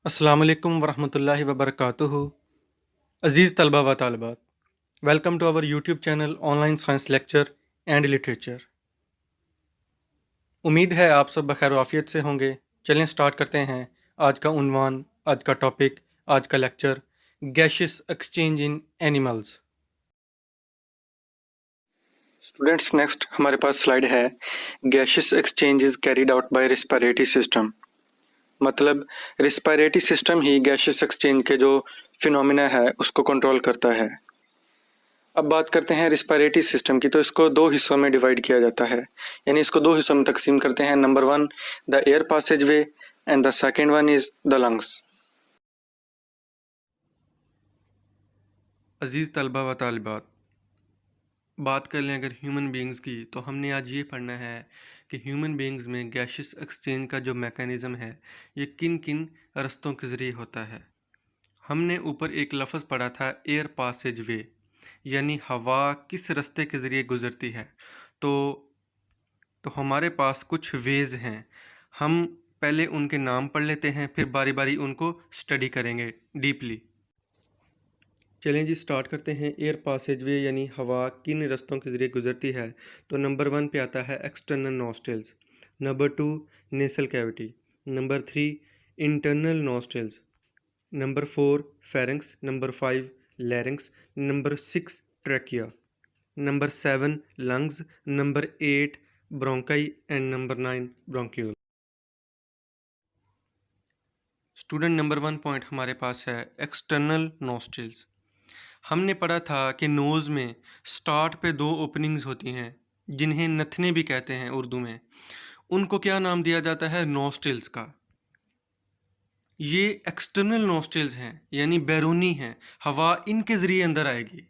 अस्सलाम वालेकुम वरहमतुल्लाहि वबरकातुहू। अज़ीज़ तलबा व तालिबात, welcome to our YouTube channel online science lecture and literature. उम्मीद है आप सब बखैर आफियत से होंगे। चलें स्टार्ट करते हैं। आज का उन्वान, आज का टॉपिक, आज का लेक्चर, गैशियस एक्सचेंज इन एनिमल्स। स्टूडेंट्स, नेक्स्ट हमारे पास स्लाइड है। Gaseous exchange is carried out by respiratory system. मतलब रेस्पिरेटरी सिस्टम ही गैशियस एक्सचेंज के जो फिनोमिना है उसको कंट्रोल करता है। अब बात करते हैं रेस्पिरेटरी सिस्टम की, तो इसको दो हिस्सों में डिवाइड किया जाता है, यानी इसको दो हिस्सों में तकसीम करते हैं। Number one, the air passage way, and the second one is the lungs. अजीज़ तलबा व तालिबात, बात कर लें अगर ह्यूमन बींग्स की, तो हमने आज ये पढ़ना है कि ह्यूमन बींग्स में गैशियस एक्सचेंज का जो मैकेनिज़्म है ये किन किन रस्तों के ज़रिए होता है। हमने ऊपर एक लफ्ज़ पढ़ा था एयर पासेज वे, यानी हवा किस रास्ते के ज़रिए गुज़रती है। तो हमारे पास कुछ वेज़ हैं। हम पहले उनके नाम पढ़ लेते हैं, फिर बारी बारी उनको स्टडी करेंगे डीपली। चलें जी, स्टार्ट करते हैं। एयर पासेज वे यानी हवा किन रास्तों के ज़रिए गुज़रती है। तो नंबर वन पे आता है external nostrils, number two nasal cavity, number three internal nostrils, number four pharynx, number five larynx, number six trachea, number seven lungs, number eight bronchi and number nine bronchiole. Student, number one point हमारे पास है external nostrils. हमने पढ़ा था कि nose में start पे दो ओपनिंग्स होती हैं जिन्हें नथने भी कहते हैं उर्दू में। उनको क्या नाम दिया जाता है? नॉस्ट्रल्स का। ये एक्सटर्नल नॉस्ट्रल्स हैं, यानी बैरूनी हैं, हवा इनके ज़रिए अंदर आएगी।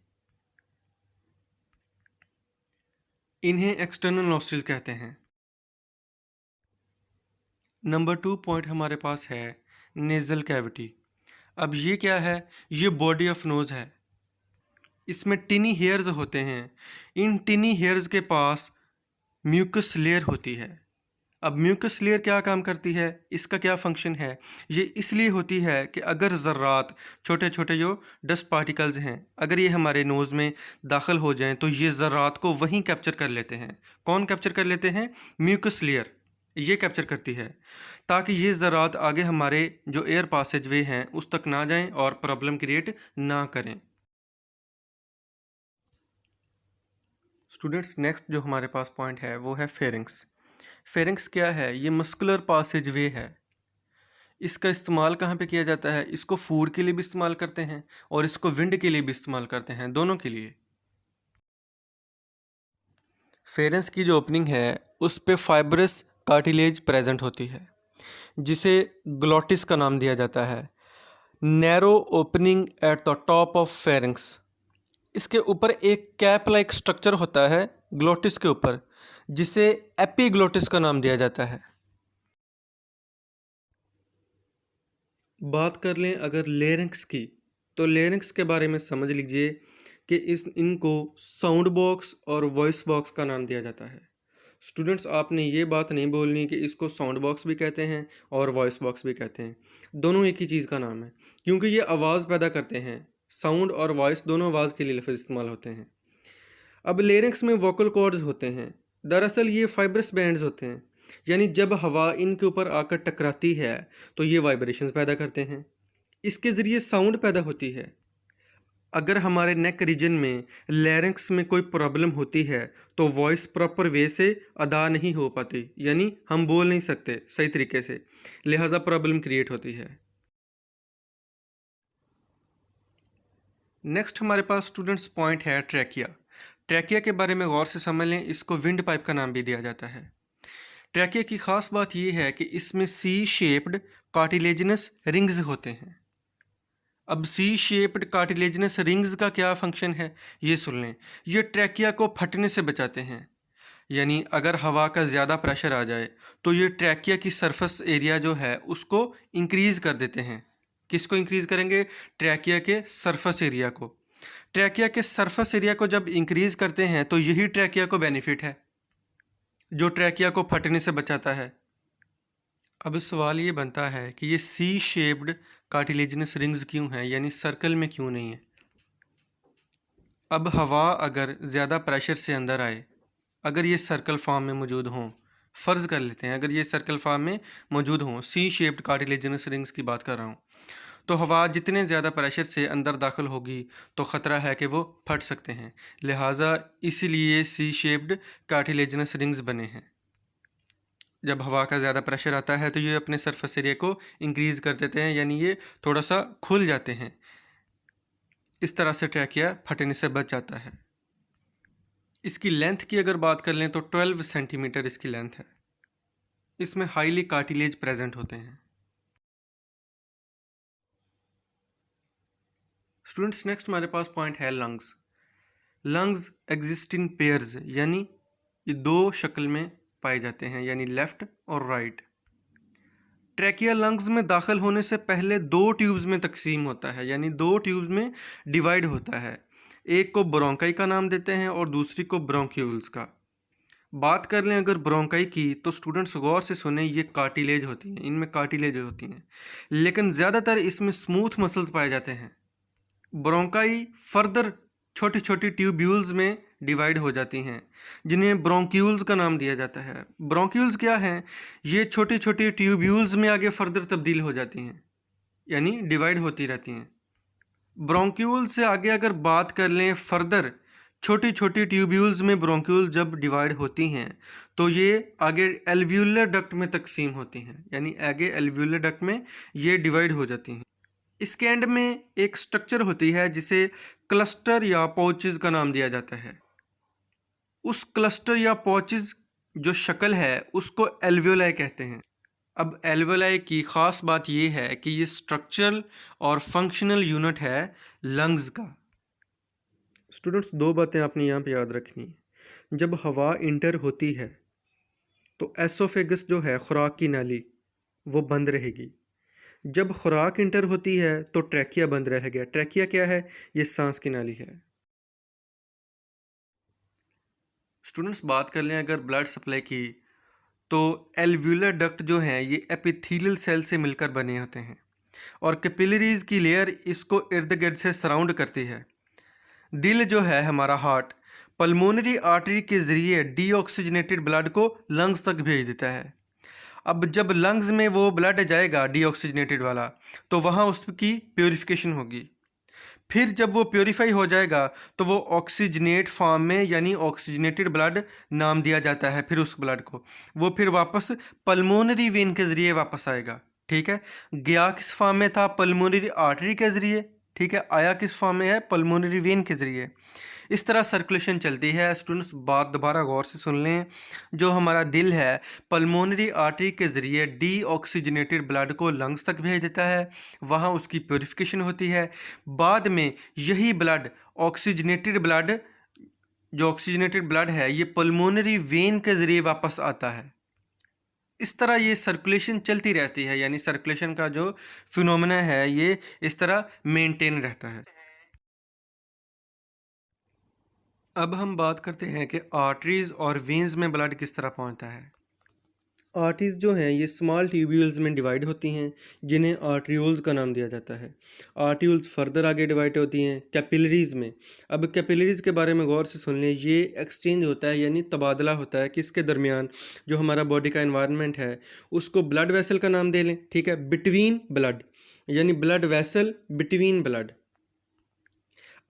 इन्हें एक्सटर्नल नॉस्ट्रल्स कहते हैं। नंबर टू पॉइंट हमारे पास है नेज़ल कैविटी। अब ये क्या है? ये बॉडी ऑफ नोज़ है। इसमें टिनी हेयर्स होते हैं। इन टिनी हेयर्स के पास म्यूकस लेयर होती है। अब म्यूकस लेयर क्या काम करती है, इसका क्या फंक्शन है? ये इसलिए होती है कि अगर ज़र्रात, छोटे छोटे जो डस्ट पार्टिकल्स हैं, अगर ये हमारे नोज़ में दाखिल हो जाएं तो ये ज़र्रात को वहीं कैप्चर कर लेते हैं। कौन कैप्चर कर लेते हैं? म्यूकस लेयर ये कैप्चर करती है, ताकि ये ज़र्रात आगे हमारे जो एयर पासेज वे हैं उस तक ना जाएं और प्रॉब्लम क्रिएट ना करें। स्टूडेंट्स, नेक्स्ट जो हमारे पास पॉइंट है वो है फेरिंक्स। फेरिंक्स क्या है? ये मस्कुलर पासेज वे है। इसका इस्तेमाल कहाँ पे किया जाता है? इसको फूड के लिए भी इस्तेमाल करते हैं और इसको विंड के लिए भी इस्तेमाल करते हैं, दोनों के लिए। फेरेंस की जो ओपनिंग है उस पे फाइब्रस कार्टिलेज प्रेजेंट होती है, जिसे ग्लॉटिस का नाम दिया जाता है। Narrow opening at the top of pharynx. इसके ऊपर एक कैप लाइक स्ट्रक्चर होता है ग्लॉटिस के ऊपर, जिसे एपीग्लॉटिस का नाम दिया जाता है। बात कर लें अगर लेरिंक्स की, तो लेरिंक्स के बारे में समझ लीजिए कि इनको साउंड बॉक्स और वॉइस बॉक्स का नाम दिया जाता है। स्टूडेंट्स, आपने ये बात नहीं बोलनी कि इसको साउंड बॉक्स भी कहते हैं और वॉइस बॉक्स भी कहते हैं। दोनों एक ही चीज़ का नाम है, क्योंकि ये आवाज़ पैदा करते हैं। साउंड और वॉइस दोनों आवाज़ के लिए लफ्ज़ इस्तेमाल होते हैं। अब लेरिंक्स में वोकल कॉर्ड्स होते हैं। दरअसल ये फाइब्रस बैंड्स होते हैं, यानी जब हवा इनके ऊपर आकर टकराती है तो ये वाइब्रेशंस पैदा करते हैं। इसके ज़रिए साउंड पैदा होती है। अगर हमारे नेक रीजन में लैरिंक्स में कोई प्रॉब्लम होती है तो वॉइस प्रॉपर वे से अदा नहीं हो पाती, यानी हम बोल नहीं सकते सही तरीके से, लिहाजा प्रॉब्लम क्रिएट होती है। नेक्स्ट हमारे पास स्टूडेंट्स पॉइंट है ट्रैकिया। ट्रैकिया के बारे में गौर से समझ लें, इसको विंड पाइप का नाम भी दिया जाता है। ट्रैकिया की ख़ास बात यह है कि इसमें सी शेप्ड कार्टिलेजिनस रिंग्स होते हैं। अब सी शेप्ड कार्टिलेजिनस रिंग्स का क्या फंक्शन है ये सुन लें। ये ट्रैकिया को फटने से बचाते हैं, यानी अगर हवा का ज़्यादा प्रेशर आ जाए तो ये ट्रैकिया की सरफेस एरिया जो है उसको इंक्रीज़ कर देते हैं। किसको इंक्रीज़ करेंगे? ट्रैकिया के सरफेस एरिया को। ट्रैकिया के सरफेस एरिया को जब इंक्रीज़ करते हैं तो यही ट्रैकिया को बेनिफिट है, जो ट्रैकिया को फटने से बचाता है। अब सवाल ये बनता है कि ये सी शेप्ड कार्टिलेजिनस रिंग्स क्यों हैं, यानी सर्कल में क्यों नहीं है। अब हवा अगर ज़्यादा प्रेशर से अंदर आए, अगर ये सर्कल फॉर्म में मौजूद हों, फ़र्ज़ कर लेते हैं अगर ये सर्कल फॉर्म में मौजूद हों, सी शेप्ड कार्टिलेजिनस रिंग्स की बात कर रहा हूँ, तो हवा जितने ज़्यादा प्रेशर से अंदर दाखिल होगी तो ख़तरा है कि वो फट सकते हैं। लिहाजा इसीलिए सी शेप्ड कार्टिलेजिनस रिंग्स बने हैं। जब हवा का ज़्यादा प्रेशर आता है तो ये अपने सरफेस एरिया को इंक्रीज़ कर देते हैं, यानी ये थोड़ा सा खुल जाते हैं। इस तरह से ट्रैकिया फटने से बच जाता है। इसकी लेंथ की अगर बात कर लें तो 12 सेंटीमीटर इसकी लेंथ है। इसमें हाईली कार्टिलेज प्रेजेंट होते हैं। स्टूडेंट्स, नेक्स्ट हमारे पास पॉइंट है lungs. Lungs exist in pairs, यानी ये दो शक्ल में पाए जाते हैं, यानी लेफ़्ट और राइट। ट्रैकिया लंग्स में दाखिल होने से पहले दो ट्यूब्स में तकसीम होता है, यानी दो ट्यूब्स में डिवाइड होता है। एक को ब्रोंकाई का नाम देते हैं और दूसरी को ब्रोंक्यूल्स का। बात कर लें अगर ब्रोंकाई की, तो स्टूडेंट्स गौर से सुने, ये कार्टिलेज होती हैं, इनमें कार्टिलेज होती हैं, लेकिन ज़्यादातर इसमें स्मूथ मसल्स पाए जाते हैं। ब्रोंकाई फर्दर छोटी छोटी ट्यूब्यूल्स में डिवाइड हो जाती हैं, जिन्हें ब्रोंक्यूल्स का नाम दिया जाता है। ब्रोंक्यूल्स क्या हैं? ये छोटी छोटी ट्यूब्यूल्स में आगे फर्दर तब्दील हो जाती हैं, यानी डिवाइड होती रहती हैं। ब्रोंक्यूल से आगे अगर बात कर लें फर्दर, छोटी छोटी ट्यूब्यूल्स में ब्रोंक्यूल जब डिवाइड होती हैं तो ये आगे एल्व्यूलर डक्ट में तकसीम होती हैं, यानी आगे एल्व्यूलर डक्ट में ये डिवाइड हो जाती हैं। इसके एंड में एक स्ट्रक्चर होती है जिसे क्लस्टर या पाउचेस का नाम दिया जाता है। उस क्लस्टर या पाउचेस जो शक्ल है उसको एल्वियोलाई कहते हैं। अब एल्वियोलाई की ख़ास बात यह है कि ये स्ट्रक्चरल और फंक्शनल यूनिट है लंग्स का। स्टूडेंट्स, दो बातें आपने यहाँ पे याद रखनी है। जब हवा इंटर होती है तो एसोफेगस जो है, खुराक की नाली, वो बंद रहेगी। जब खुराक इंटर होती है तो ट्रैकिया बंद रहेगा। ट्रैकिया क्या है? ये सांस की नाली है। स्टूडेंट्स, बात कर लें अगर ब्लड सप्लाई की, तो एल्व्यूलर डक्ट जो हैं ये एपिथेलियल सेल से मिलकर बने होते हैं और कैपिलरीज की लेयर इसको इर्द गिर्द से सराउंड करती है। दिल जो है हमारा हार्ट, पल्मोनरी आर्टरी के ज़रिए डीऑक्सीजनेटेड ब्लड को लंग्स तक भेज देता है। अब जब लंग्स में वो ब्लड जाएगा डीऑक्सीजनेटेड वाला, तो वहाँ उसकी प्योरीफिकेशन होगी। फिर जब वो प्योरीफाई हो जाएगा तो वो ऑक्सीजनेट फॉर्म में, यानी ऑक्सीजनेटेड ब्लड नाम दिया जाता है फिर उस ब्लड को। वो फिर वापस पल्मोनरी वेन के ज़रिए वापस आएगा। ठीक है, गया किस फॉर्म में था? पल्मोनरी आर्टरी के ज़रिए। ठीक है, आया किस फॉर्म में है? पल्मोनरी वेन के ज़रिए। इस तरह सर्कुलेशन चलती है। स्टूडेंट्स, बात दोबारा गौर से सुन लें। जो हमारा दिल है, पल्मोनरी आर्टरी के ज़रिए डीऑक्सीजनेटेड ब्लड को लंग्स तक भेज देता है, वहाँ उसकी प्योरीफिकेशन होती है। बाद में यही ब्लड ऑक्सीजनेटेड ब्लड, जो ऑक्सीजनेटेड ब्लड है, ये पल्मोनरी वेन के ज़रिए वापस आता है। इस तरह ये सर्कुलेशन चलती रहती है, यानी सर्कुलेशन का जो फिनोमेना है ये इस तरह मेंटेन रहता है। अब हम बात करते हैं कि आर्टरीज़ और वेन्स में ब्लड किस तरह पहुंचता है। आर्टरीज़ जो हैं ये स्मॉल ट्यूब्यूल्स में डिवाइड होती हैं, जिन्हें आर्ट्रियोल्स का नाम दिया जाता है। आर्ट्रियोल्स फर्दर आगे डिवाइड होती हैं कैपिलरीज़ में। अब कैपिलरीज़ के बारे में गौर से सुन लें। ये एक्सचेंज होता है, यानी तबादला होता है किसके दरमियान? जो हमारा बॉडी का इन्वायरमेंट है उसको ब्लड वेसल का नाम दे लें। ठीक है, बिटवीन ब्लड, यानी ब्लड वेसल बिटवीन ब्लड।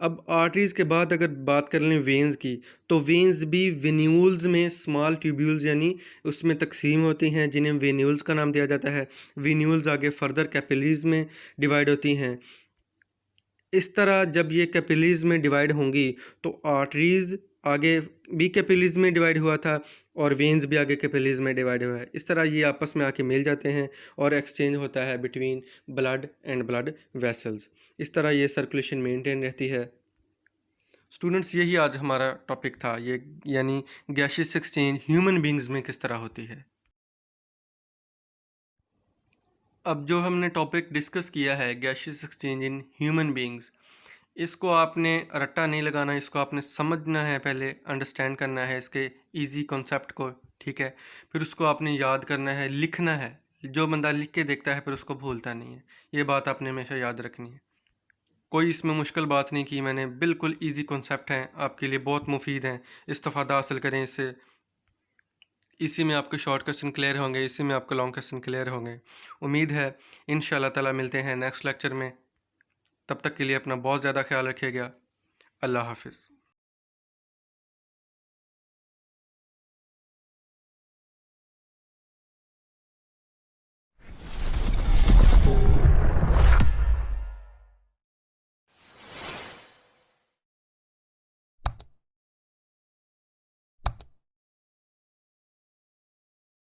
अब आर्टरीज़ के बाद अगर बात कर लें वेन्स की, तो वेन्स भी वेन्यूल्स में स्मॉल ट्यूब्यूल्स यानी उसमें तकसीम होती हैं, जिन्हें वेन्यूल्स का नाम दिया जाता है। वेन्यूल्स आगे फर्दर कैपिलरीज़ में डिवाइड होती हैं। इस तरह जब ये कैपिलरीज़ में डिवाइड होंगी तो आर्टरीज़ आगे भी कैपिलरीज़ में डिवाइड हुआ था और वेन्स भी आगे कैपिलरीज़ में डिवाइड हुआ है। इस तरह ये आपस में आके मिल जाते हैं और एक्सचेंज होता है between blood and blood vessels. इस तरह ये सर्कुलेशन मेंटेन रहती है। स्टूडेंट्स, यही आज हमारा टॉपिक था, ये यानी गैसियस एक्सचेंज ह्यूमन बींग्स में किस तरह होती है। अब जो हमने टॉपिक डिस्कस किया है gaseous exchange in human beings, इसको आपने रट्टा नहीं लगाना, इसको आपने समझना है, पहले अंडरस्टैंड करना है इसके इजी कॉन्सेप्ट को। ठीक है, फिर उसको आपने याद करना है, लिखना है। जो बंदा लिख के देखता है फिर उसको भूलता नहीं है। ये बात आपने हमेशा याद रखनी है। कोई इसमें मुश्किल बात नहीं की मैंने, बिल्कुल ईजी कॉन्सेप्ट हैं, आपके लिए बहुत मुफीद हैं। इस्तिफ़ादा हासिल करें इससे। इसी में आपके शॉर्ट क्वेश्चन क्लियर होंगे, इसी में आपके लॉन्ग क्वेश्चन क्लियर होंगे। उम्मीद है इंशाल्लाह ताला मिलते हैं नेक्स्ट लेक्चर में। तब तक के लिए अपना बहुत ज़्यादा ख्याल रखिएगा। अल्लाह हाफ़िज़।